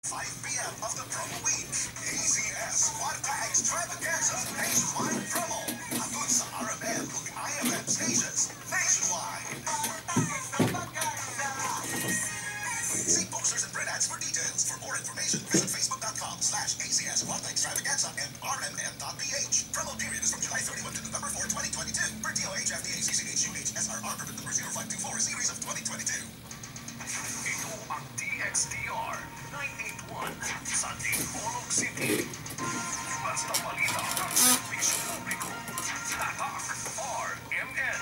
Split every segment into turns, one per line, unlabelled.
5 p.m. of the promo week. AZS Kwarta Extravaganza Nationwide Promo. Atun sa RMN ug IMN stations nationwide. See posters and print ads for details. For more information, visit facebook.com/AZS Kwarta Extravaganza and rmn.ph. Promo period is from July 31 to November 4, 2022. Per DOH FDA CCH SRR permit number 0524 series of 2022. Ito ang DXDR 981 sa Dipolog City. Basta balita ng serbisyo publiko. Tatak RMN.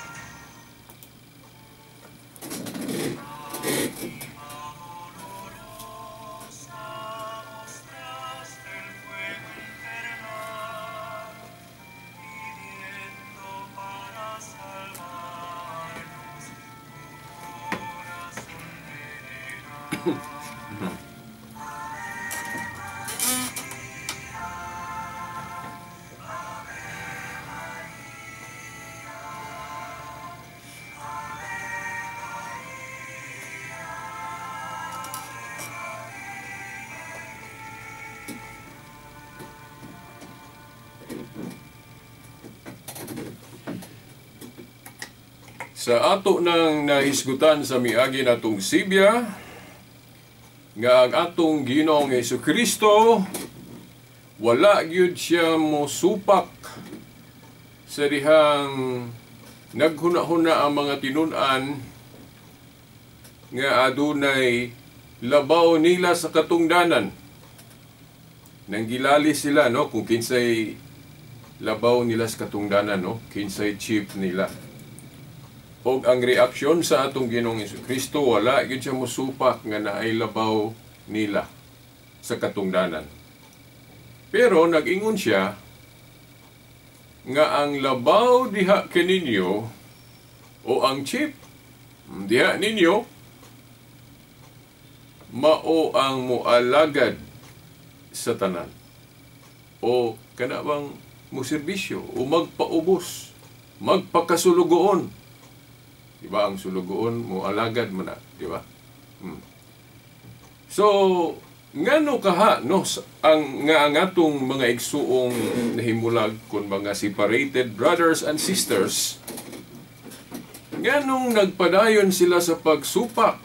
Sa ato nang nahisgutan sa miagi natong Sibya, nga ang atong Ginoong Jesucristo, wala gyud siya mosupak sa dihang naghuna-huna ang mga tinun-an nga adunay labaw nila sa katungdanan. Nanggilali sila, no, kung kinsay labaw nila sa katungdanan, no, kinsay chief nila. Og ang reaksyon sa atong Ginoong Jesucristo, wala gyud siya mosupak nga naay labaw nila sa katungdanan. Pero nag-ingon siya nga ang labaw diha kaninyo o ang chief diha ninyo mao ang mualagad sa tanan o kana bang muserbisyo o magpaubos, magpakasulugoon. Diba ang sulugoon mo alagad mo na, diba? So, ngano kaha no ang atong mga igsuong nahimulag kun mga separated brothers and sisters, nganong nagpadayon sila sa pagsupak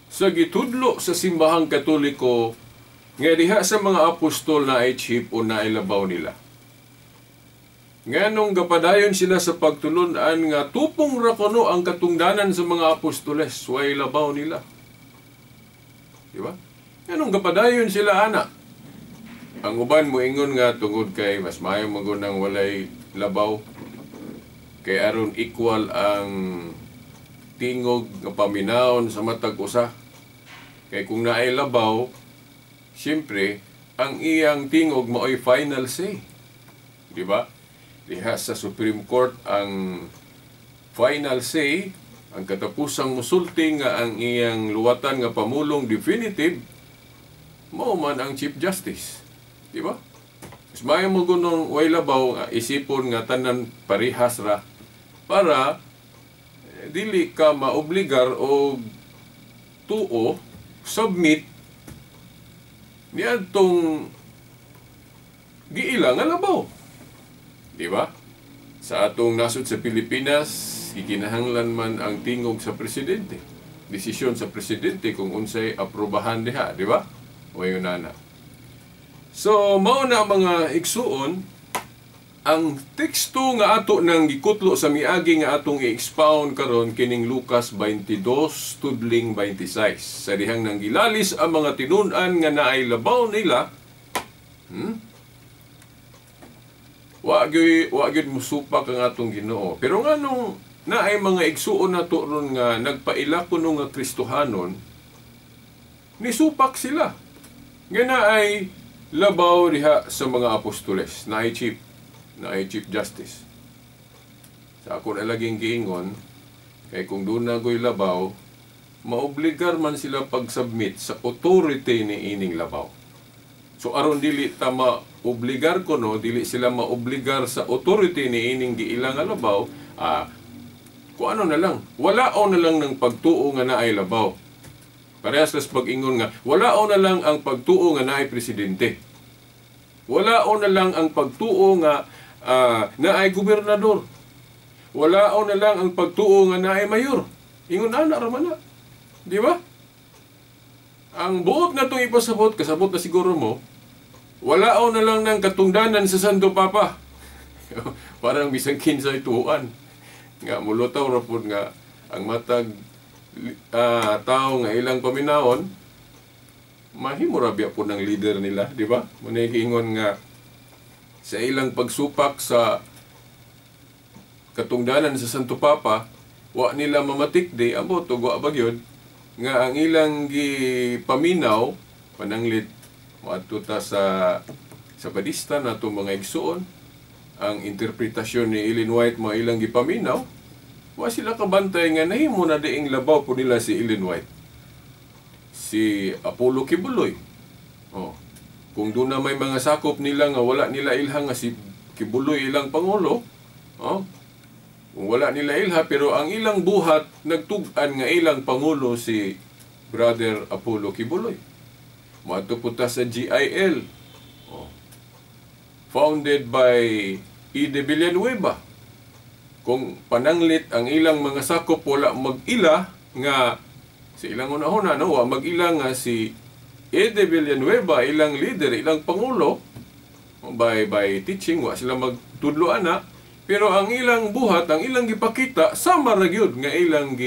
sa gitudlo sa simbahang Katoliko nga diha sa mga apostol na ay chief o na ilabaw nila. Nganong gapadayon sila sa pagtulunan nga tupong rakono ang katungdanan sa mga apostoles, way labaw nila. Diba? Nganong gapadayon sila ana. Ang uban mo ingon nga tungod kay mas maayo magunang walay labaw kay aron equal ang tingog nga paminawon sa matag usa. Kay kung naay labaw, siyempre ang iyang tingog mao'y final say. Diba? Diha sa Supreme Court ang final say, ang katapusang musulti nga ang iyang luwatan nga pamulong definitive, mao man ang Chief Justice. Di ba? Mas mayo mo gunong way labaw, isipon nga tanan parihas ra para dili ka maobligar o tuo, submit niadtong giila nga labaw. Diba? Sa atong nasod sa Pilipinas, ikinahanglan man ang tingog sa presidente. Desisyon sa presidente kung unsay aprobahan diha, di ba? O yun na. So, mao na mga igsuon, ang teksto nga ato nang gikutlo sa miagi nga atong i-expound karon kining Lucas 22 tudling 26. Sa dihang nang gilalis ang mga tinun-an nga naay labaw nila, wa gyud musupak ang atong Ginoo. Pero nganong naay mga igsuon nato ron nga nagpaila kuno nga Kristohanon, nisupak sila. Nga naay labaw diha sa mga apostoles, naay Chief Justice. Sa ako na laging giingon, kay kung doon na go'y labaw, maobligar man sila pag-submit sa authority ni ining labaw. So aron dili ta maobligar ko no, dili sila maobligar sa authority ni ining giilang nga labaw, kung ano na lang, wala o na lang ng pagtuo nga naay labaw. Parehas las pag-ingon nga, wala o na lang ang pagtuo nga naay presidente. Wala o na lang ang pagtuo nga naay gobernador. Wala o na lang ang pagtuo nga naay mayor. Ingon na raman na. Di ba? Ang buot na itong ipasabot, kasabot na siguro mo, wala o na lang ng katungdanan sa Santo Papa. Parang bisang kinsa ituan. Nga mulutaw rapod nga ang matag tao nga ilang paminawon, mahimurabya po ng leader nila, di ba? Manigingon nga sa ilang pagsupak sa katungdanan sa Santo Papa, wa nila mamatikdi, amo to wa bagyod nga ang ilang gipaminaw pananglit moadto ta sa badista nato mga igsuon, ang interpretasyon ni Ellen White mo ilang gipaminaw, wa sila kabantay nga nahimo na diing labaw po nila si Ellen White, si Apollo Kibuloy. Kung doon na may mga sakop nila nga wala nila ilha nga si Kibuloy ilang pangulo, kung wala nila ilha pero ang ilang buhat nagtug-an nga ilang pangulo si Brother Apollo Kibuloy. Moadto po ta sa GIL, founded by E. de Villanueva. Kung pananglit ang ilang mga sakop wala mag-ila nga si ilang una-una wa mag-ila nga si E. de Villanueva ilang leader, ilang pangulo, by teaching wa sila magtudloan na, pero ang ilang buhat, ang ilang gipakita sama ra gyud nga ilang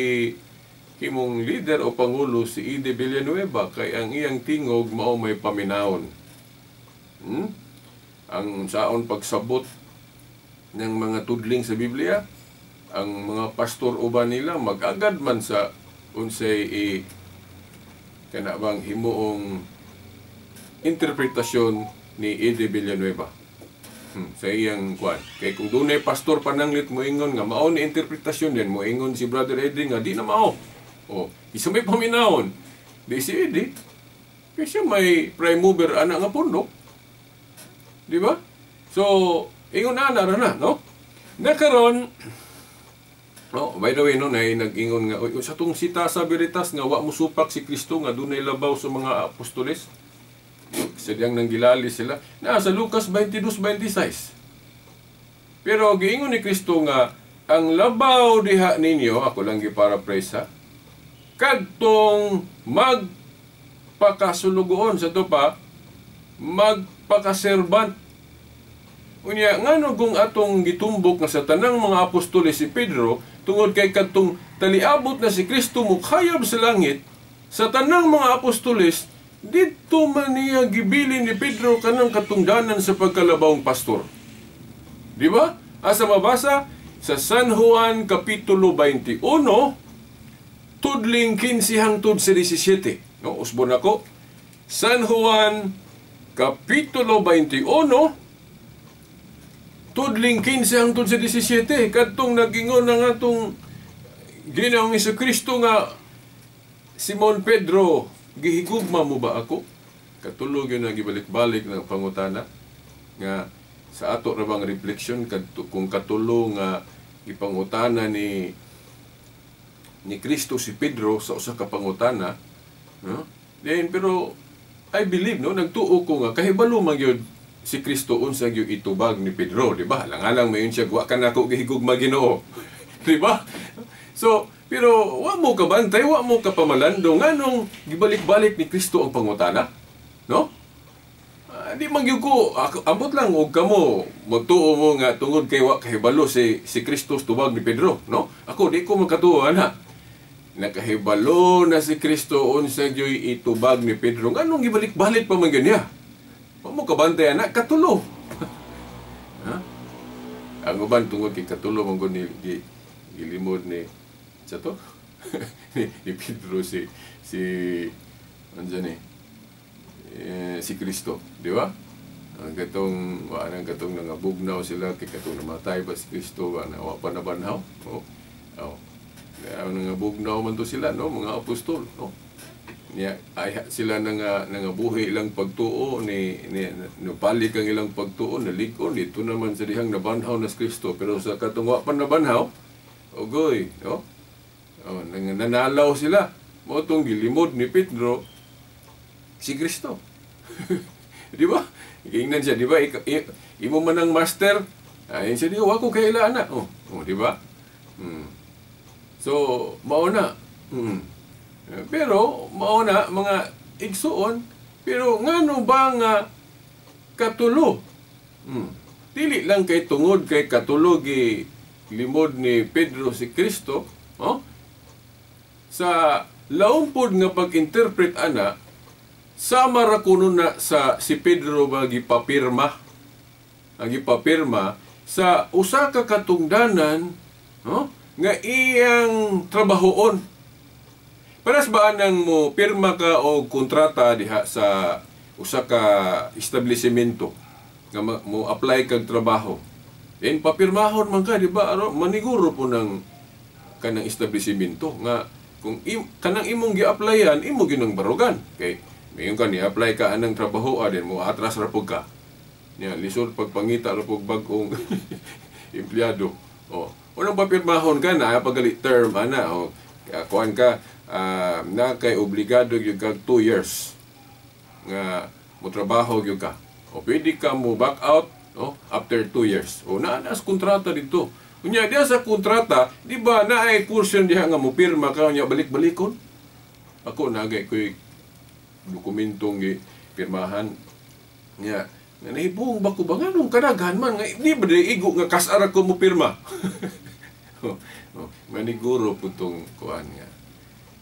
himong leader o pangulo si E. de Villanueva kay ang iyang tingog mao may paminawon. Ang saon pagsabot ng mga tudling sa Biblia, ang mga pastor uban nila mag-agad man sa unsay kanabang himuong interpretasyon ni E. de Villanueva sa iyang kwan. Kay kung dunay pastor pananglit mo ingon nga mao ni interpretasyon din, mo ingon si Brother Eddie nga di na mao. Isa may paminawon. Di si Eddie, kasi may prime mover ana nga pundok. Di ba? So, ingon na no? Nakaron, by the way, nag-ingon nga, sa itong sita sa Veritas nga, wa mo supak si Kristo nga, dunay labaw sa mga apostoles. Sadyang nanggilali sila. Sa Lucas 22:26. Pero, giingon ni Kristo nga, ang labaw diha ninyo, ako lang gi-paraphrase ha, kadtong magpakasulugoon sa ito pa, magpakaservant. Unya, ngano kung atong gitumbok nga sa tanang mga apostoles si Pedro, tungod kay kadtong taliabot na si Kristo mukhayab sa langit, sa tanang mga apostoles, dito man niya gibilin ni Pedro kanang katungdanan sa pagkalabawang pastor. Di ba? Asa mabasa sa San Juan Kapitulo 21, tudling 15 hangtod sa 17. Usbon ako. San Juan Kapitulo 21, tudling 15 hangtod sa 17. Kadtong nagingon na nga itong Ginoong Jesucristo nga, Simon Pedro, gihigugma mo ba ako? Katulog yun na gibalik-balik ng pangutana nga sa ato ra bang reflection kung katulong nga ipangutana ni Kristo si Pedro sa usa ka pangutana, no? Then pero I believe nagtuo ko nga kahibalo man gyud si Kristo unsa gyud itubag ni Pedro, di ba? Langalang mayon siya wa kanako gihigugma Ginoo. Di ba? So, pero wa mo ka bantay, wa mo ka pamalando nganong gibalik-balik ni Kristo ang pangutana, no? Di man gyud ko ambot lang og kamo magtuo mo nga tungod kay wa kahibalo si Kristo tubag ni Pedro, no? Ako di ko makatuo ana. Nakahibalo na si Kristo unsa gyoy itubag ni Pedro. Nganong gibalik-balik pa man gyud niya? Wa mo kabantay ana katulo. Ha? Ang uban tungod kay katulo man gud ni gilimod ni sa to ni Pedro si si Kristo, di ba? Ang katong nangabugnaw sila kay katong namatay ba si Kristo wa pa nabanhaw. Nangabugnaw man to sila, no, mga apostol, no. Niya ay sila nangabuhi ilang pagtuo ni balik ang ilang pagtuo nalikon dito naman sa dihang nabanhaw na si Kristo, pero sa katong wa pa nabanhaw ogoy, no. Nananalaw sila. mo tong gilimod ni Pedro si Kristo. Di ba? Ingnan siya, di ba? Imo man ang master, ayun siya, di ba? Wako kaila na. Di ba? So, mauna. Pero, mauna, mga igsuon, pero ngano ba nga katulo? Dili lang kay tungod kay katulog limod ni Pedro si Kristo, sa laumpod nga pag-interpret ana, sama ra kuno na sa si Pedro magipapirma sa usa ka katungdanan nga iyang trabahoon. Paras ba nang mo pirma ka o kontrata diha sa usa ka establishmento nga mo apply kag trabaho. Then papirmahon man ka, di ba? Maniguro po ng kanang establishmento nga kung kanang imong gi-applyan, imo ginang barugan. Kay mayon ka ni-apply ka anang trabaho, din mo atras ra pug ka. Nya lisod pagpangita ra pug bag-ong empleyado. Unang papirmahon ka na pagali term ana kuan ka na kay obligado gyud kag 2 years nga mo trabaho gyud ka. Pwede ka mo back out after 2 years. Naas kontrata dito. Kunya diya sa kontrata, di ba naay portion diha nga mo pirma ka nya balik-balikon? Ako nagay ko'y dokumentong pirmahan nya nga nahibong ba ko ba nganong kadaghan man nga di ba igo nga kasara ko mo pirma. Maniguro po tong kuan nga.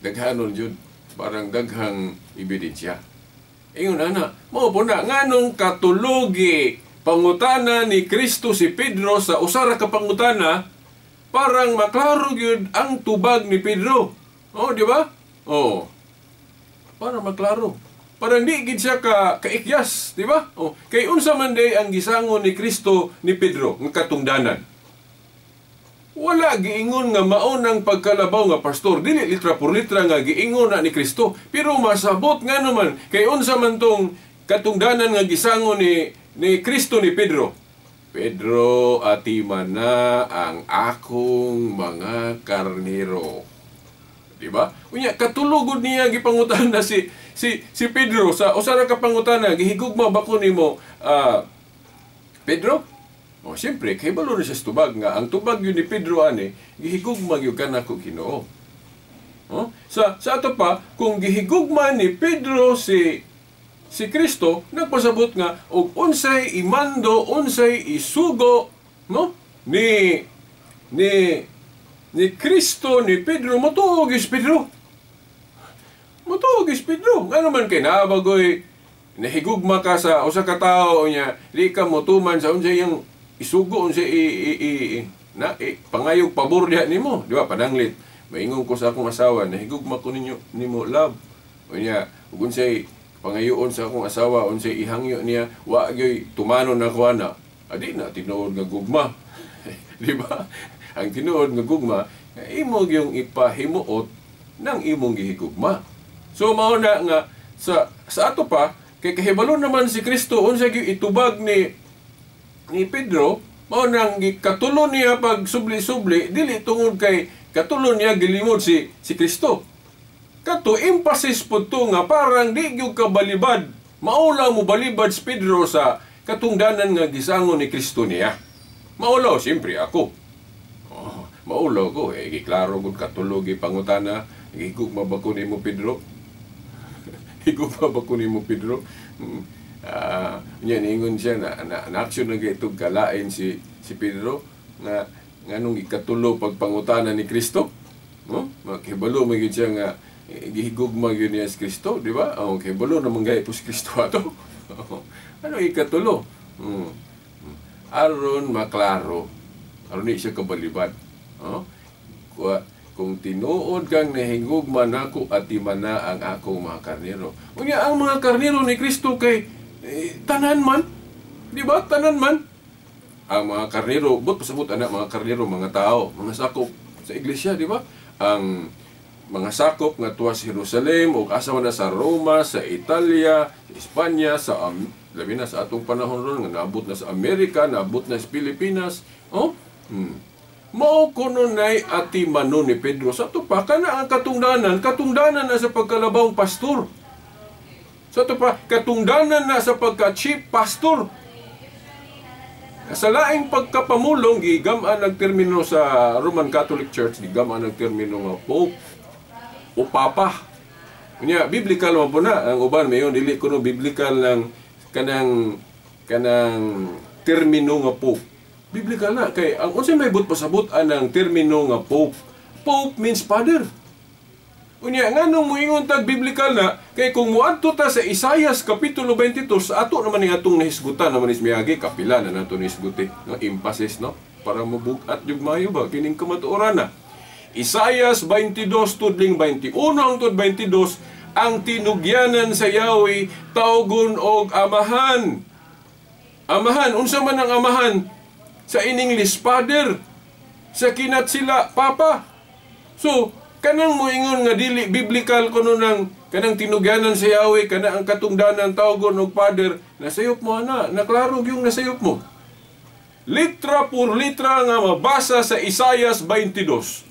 Daghanon jud parang daghang ebidensya. Ingon ana, mo po na nganong katulogi pangutana ni Kristo si Pedro sa usara ka pangutana parang maklaro gyud ang tubag ni Pedro. Di ba? Para maklaro. Parang di gid siya kaikyas, di ba? Kay unsa man day ang gisangon ni Kristo ni Pedro nga katungdanan. Wala giingon nga maunang pagkalabaw nga pastor, dili litra por litra nga giingon na ni Kristo. Pero masabot nga naman kay unsa man tong katungdanan nga gisangon ni Kristo ni Pedro. Pedro, atiman na ang akong mga karnero. Di ba? Unya katulugod niya gipangutan na si Pedro sa usara ka pangutana gihigugma ba ko nimo Pedro? Siyempre, kay balo na siya sa tubag nga. Ang tubag yun ni Pedro ani, gihigugma yun ka na ko Ginoo. Sa ato pa, kung gihigugma ni Pedro si Kristo, nagpasabot nga, og unsay imando, unsay isugo, ni Kristo, ni Pedro, matuog is Pedro. Matuog is Pedro. Nga naman kay nabagoy, nahigugma ka sa usa ka tao niya, di ka motuman sa unsay yung isugo unsay pangayog pabor diha nimo, di ba? Pananglit. Maingon ko sa akong asawa, nahigugma ko nimo love. Unya, ug unsay pangayoon sa akong asawa, unsay ihangyo niya, wa gyoy tumanon na ko ana. Adi na tinuod nga gugma. Di ba? Ang tinuod nga gugma, imo gyung ipahimuot nang imong gihigugma. So mao na nga sa ato pa kay kahibalo naman si Kristo unsay gyud itubag ni Pedro, mao nang gikatulo niya pag subli-subli, dili tungod kay katulo niya gilimod si Kristo. Kato emphasis po to nga parang di gyud ka balibad. Maulaw mo balibad si Pedro sa katungdanan nga gisangon ni Kristo niya. Maulaw siyempre ako. Maulaw ko giklaro gud katulo gipangutana, gigugma ba ko nimo Pedro? Gigugma ba ko nimo Pedro? Yan ingon siya na action na itong kalain si Pedro nga nganong ikatulo pagpangutana ni Kristo. Makibalo magid siya nga gihigugma gyud niya si Kristo, di ba? Kibalo naman gay po si Kristo ato. Ano ikatulo? Aron maklaro, aron di siya kabalibad. Kung tinuod kang nahigugma nako at timana ang akong mga karnero. Unya ang mga karnero ni Kristo kay tanan man, di ba? Tanan man. Ang mga karnero, pasabot anak mga karnero, mga tao, mga sakop sa iglesia, di ba? Ang mga sakop nga tuwa sa Jerusalem o asa man na sa Roma, sa Italia, sa Espanya, labi na sa atong panahon ron nga naabot na sa Amerika, naabot na sa Pilipinas. Mao kuno nay ati mano ni Pedro. Sa to pa, kana ang katungdanan na sa pagkalabawng pastor. Sa to pa, katungdanan na sa pagka-chief pastor. Sa laing pagkapamulong, gigamaan ang termino sa Roman Catholic Church, gigamaan ang termino nga Pope o Papa. Kanya, biblical mo po na. Ang uban, mayon, dili ko no biblical ng kanang termino nga Pope. Biblical na. Kay, ang unsay may pasabot ang termino nga Pope. Pope means father. Unya, nga nung muingon tag biblical na, kay kung muadto ta sa Isaias Kapitulo 22, sa ato naman yung atong nahisgutan naman is miyagi, kapila na nato nahisguti, no? Emphasis, no? Para mabugat yung mayo ba, kining kamatuoran na. Isaias 22, tudling 21, ang tud 22, ang tinugyanan sa Yahweh, tawgon og amahan. Amahan, unsa man ang amahan? Sa in English, father. Sa kinat sila, papa. So, kanang moingon nga dili biblical kuno nang kanang tinugyanan sa Yahweh, kana ang katungdanan tawgon og father, nasayop mo ana, naklarog yung nasayop mo. Litra por litra nga mabasa sa Isaias 22.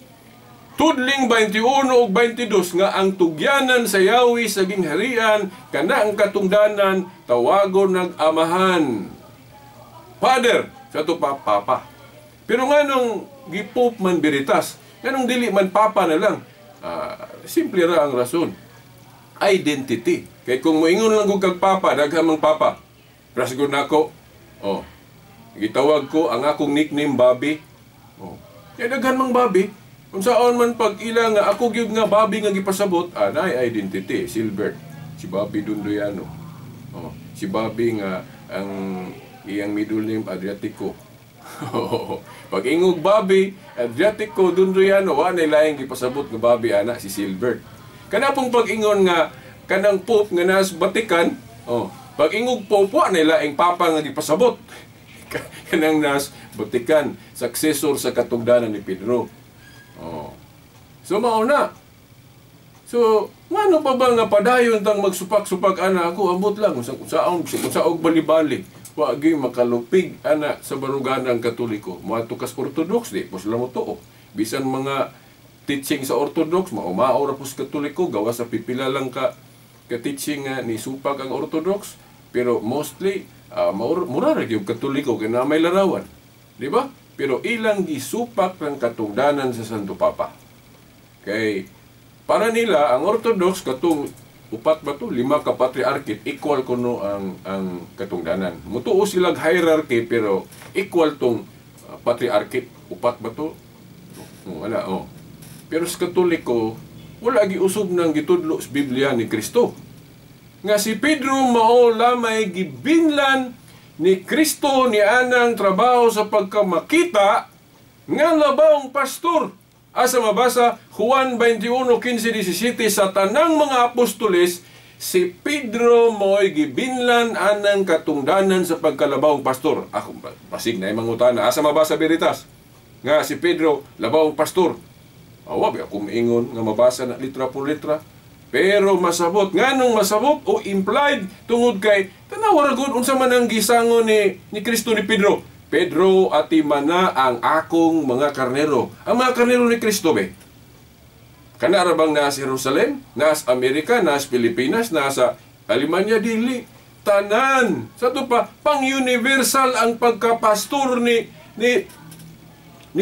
Tudling 21 ug 22 nga ang tugyanan sa Yahweh sa gingharian, kana ang katungdanan tawagon ng amahan. Father, sa to pa papa. Pero nganong gipop man biritas, nganong dili man papa na lang. Simple ra ang rason. Identity. Kay kung moingon lang kog kag papa, daghang mang papa. Prasgod nako. Oh. Gitawag ko ang akong nickname Bobby. Oh. Kay daghan mang Bobby. Kung saan man pag ila nga ako gyud nga Bobby nga gipasabot, naay identity, Silbert. Si Bobby Dundoyano. Oh, si Bobby nga ang iyang middle name Adriatico. Pag ingog Bobby, Adriatico Dundoyano, wa na laing gipasabot nga Bobby ana si Silbert. Kana pong pag-ingon nga kanang Pope nga nas Vatican, pag ingog Pope wa na laing papa nga gipasabot. Kanang nas Vatican, successor sa katungdanan ni Pedro. So mauna. So, ngano pa ba nga padayon tang magsupak-supak ana ako ambot lang kung saong bali-bali. Wa gyud makalupig ana sa baruganang Katoliko. Moadto kas Orthodox di pos lang mo tuo. Bisan mga teaching sa Orthodox, mao ra pos Katoliko gawa sa pipila lang ka teaching ni supak ang Orthodox, pero mostly mura ra gyud Katoliko kay na may larawan. Di ba? Pero ilang gisupak ng katungdanan sa Santo Papa. Kay para nila ang Orthodox katong upat ba to 5 ka patriarchate equal kuno ang katungdanan. Mutuo silang hierarchy pero equal tong patriarchate upat ba to? Wala Pero sa Katoliko wala giusog nang gitudlo sa Biblia ni Kristo. Nga si Pedro mao lamay gibinlan ni Kristo ni anang trabaho sa pagkamakita nga labawng pastor. Asa mabasa Juan 21:15-17, sa tanang mga apostoles si Pedro mo'y gibinlan anang katungdanan sa pagkalabawng pastor. Ako basig na mangutana, asa mabasa biritas nga si Pedro labawng pastor. Awabi ako maingon nga mabasa na litra por litra. Pero masabot, nganong masabot o implied tungod kay tanawa ra gud unsa man ang gisango ni Kristo ni Pedro. Pedro atimana ang akong mga karnero. Ang mga karnero ni Kristo be. Kana ra bang nasa Jerusalem, nasa Amerika, nasa Pilipinas, nasa Alemanya, dili tanan. Sa to pa pang-universal ang pagkapastor ni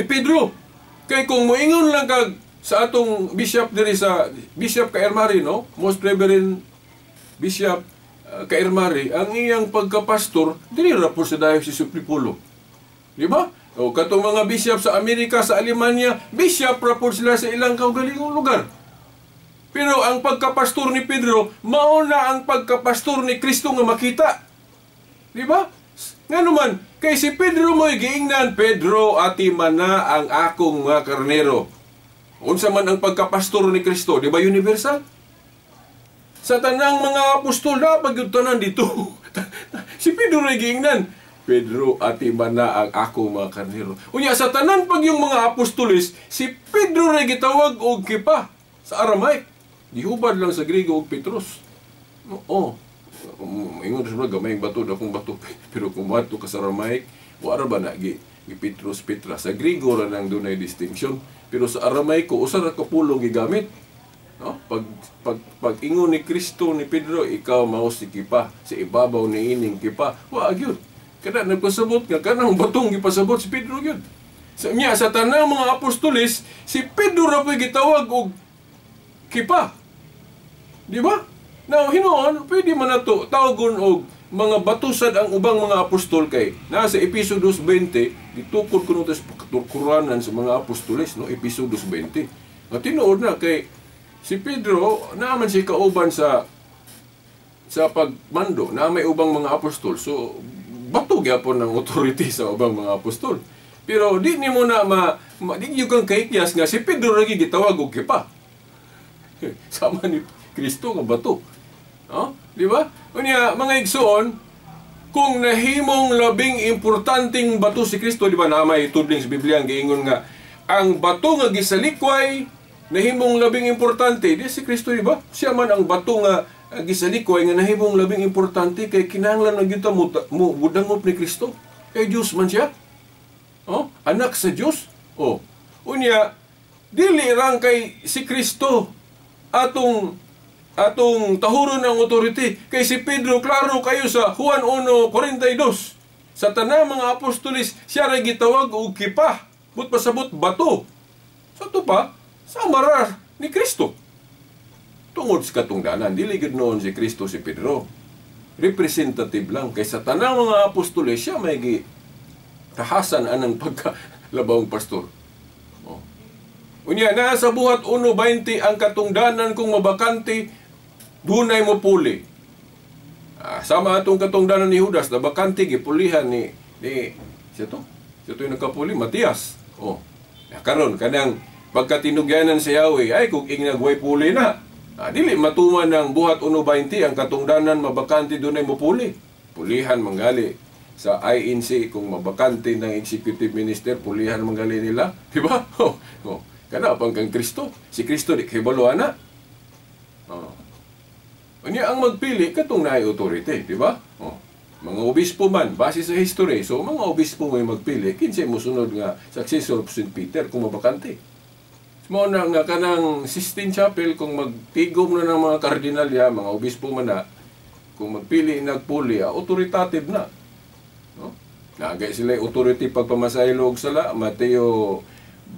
Pedro. Kay kung moingon lang kag sa atong bishop diri sa Bishop Kairmari, no? Most Reverend Bishop Kairmari, ang iyang pagkapastor dili ra po sa Diocese of Tripolo. Di ba? O katong mga bishop sa Amerika, sa Alemanya, bishop ra po sila sa ilang kaugalingong lugar. Pero ang pagkapastor ni Pedro, mao na ang pagkapastor ni Kristo nga makita. Di ba? Nga naman, kay si Pedro mo'y giingnan, Pedro atimana ang akong mga karnero. Unsa man ang pagkapastor ni Kristo, di ba universal? Sa tanang mga apostol na pagyudtanan dito. Si Pedro ray giingnan, Pedro atimana ang akong mga karnero. Unya sa tanan pag yung mga apostoles, si Pedro ray gitawag og kipa sa Aramaic. Gihubad lang sa Griego og Petros. Ingon sa mga gamayng bato, dakong bato. Pero kung mato ka sa Aramaic, wala ba na Petros, Petra. Sa Grigo ra nang dunay distinction. Pero sa Aramaico, usa ra ka pulong gigamit. No? Pag ingon ni Kristo ni Pedro, ikaw mao si kipa, si ibabaw ni ining kipa. Wa gyud. Kada nagpasabot nga kanang batong gipasabot si Pedro gyud. Sa niya sa tanang mga apostoles, si Pedro ra po'y gitawag og kipa. Di ba? Now, hinoon, pwede man nato tawagon og mga batusad ang ubang mga apostol kay nasa Episodos 20 gitukod kuno tas Quranan sa mga apostoles, no, Episodos 20. At tinuod na kay si Pedro naman si kauban sa pagmando na may ubang mga apostol. So bato gyapon ng authority sa ubang mga apostol. Pero di ni mo na di yung kang kaikyas nga si Pedro lagi gitawag og kipa. Sama ni Kristo nga bato. Oh, di ba? Unya mga igsoon, kung nahimong labing importanteng bato si Kristo, di ba na may tudling sa Biblia ang giingon nga ang bato nga gisalikway nahimong labing importante, di si Kristo, di ba? Siya man ang bato nga gisalikway nga nahimong labing importante kay kinahanglan na gyud ta mo budangop ni Kristo. Kay Dios man siya. Oh, anak sa Dios. Oh. Unya dili rang kay si Kristo atong tahuron ng authority. Kay si Pedro klaro kayo sa Juan 1:42. Sa tanang mga apostolis siya ra gitawag og kipa. But pasabot bato. Sa to pa sa marar ni Kristo. Tungod sa katungdanan, dili gid noon si Kristo si Pedro. Representative lang kay sa tanang mga apostoles siya may tahasan anang pagkalabawang pastor. Oh. Unya na sa buhat 1:20 ang katungdanan kung mabakante dunay mo puli. Sama atong katungdanan ni Judas na bakante gipulihan ni siya to yung nakapuli Matias. Oh. Karon kanang pagkatinugyanan sa Yahweh ay kung ingnagway puli na. Dili matuman ng buhat 1:20 ang katungdanan mabakante dunay mo puli. Pulihan manggali sa INC kung mabakante ng executive minister, pulihan manggali nila, di ba? Kana pang kang Kristo. Si Kristo di kay baluana. Unya ang magpili katong naay authority, di ba? Mga obispo man base sa history. So mga obispo may magpili kinsay mosunod nga successor of St. Peter kung mabakante. Mo na nga kanang Sistine Chapel kung magtigom na ng mga kardinalya, mga obispo man na kung magpili nagpuli, authoritative na. No? Nagay sila authority pagpamasaylo og sala, Mateo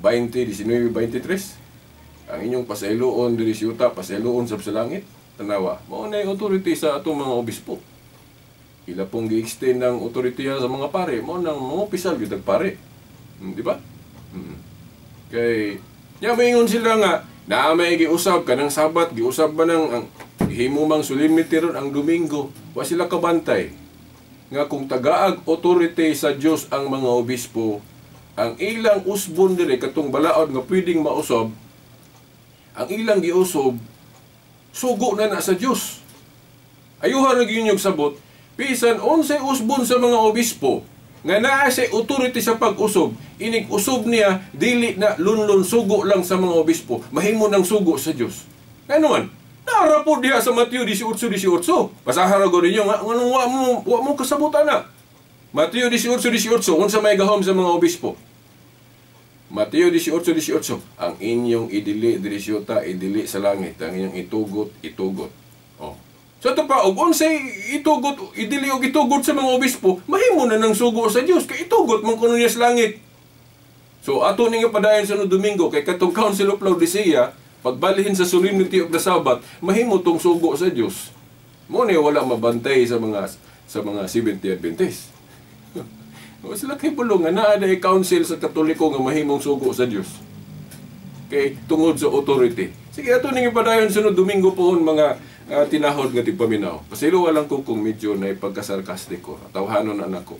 20:19-23. Ang inyong pasayloon diri sa yuta, pasayloon sa langit. Tanawa, mao na authority sa atong mga obispo. Ila pong gi-extend ng authority sa mga pare, mao nang mga opisyal gyud pare. Di ba? Kay maingon sila nga na may giusab kanang Sabat, giusab ba nang himumang solemnity ron ang Domingo, wa sila kabantay. Nga kung tagaag authority sa Dios ang mga obispo, ang ilang usbon dire katong balaod nga pwedeng mausab, ang ilang giusob sugo na sa Dios. Ayuhan ra gyud yung sabot, bisan unsay usbon sa mga obispo nga naa sa authority sa pag-usob, inig usob niya dili na lunlon sugo lang sa mga obispo, mahimo ng sugo sa Dios. Ano man? Narapod diha sa Mateo 18:18. Basahan ra gud ninyo nga nganong wa mo kasabutan na. Mateo 18:18 unsa may gahom sa mga obispo. Mateo 18:18 ang inyong idili diri sa yuta, idili sa langit, ang inyong itugot. Oh. So ito pa, og unsay itugot, idili og itugot sa mga obispo, mahimo na ng sugo sa Dios kay itugot man kuno niya sa langit. So ato ning padayon sa Domingo kay katong Council of Laodicea, pagbalihin sa solemnity of the Sabbath, mahimo tong sugo sa Dios. Mo ni wala mabantay sa mga Seventh Day Adventist. O sila kay bulong nga naa day council sa Katoliko nga mahimong sugo sa Dios. Kay tungod sa authority. Sige ato ning padayon sunod Domingo pohon mga tinahod nga tigpaminaw. Pasilo lang ko kung medyo na ipagkasarkastiko. Tawhanon anak ko.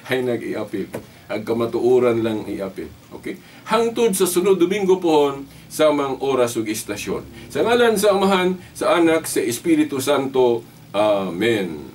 Ay nag-i-apil. Ang kamatuuran lang i-apil. Okay? Hangtod sa sunod Domingo pohon sa mga oras ug istasyon. Sa ngalan sa Amahan, sa Anak, sa Espiritu Santo. Amen.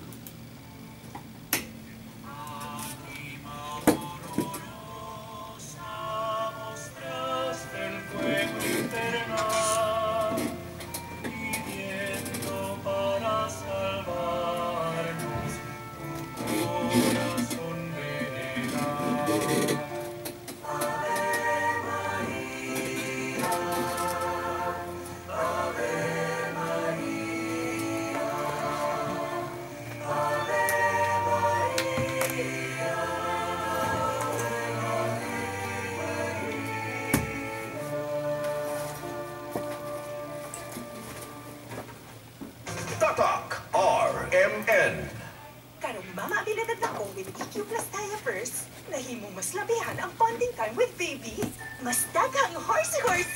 RMN.
Karong mama binatad ako with EQ Plus diapers, nahimong mas labihan ang bonding time with baby. Mas daghang horsey-horsey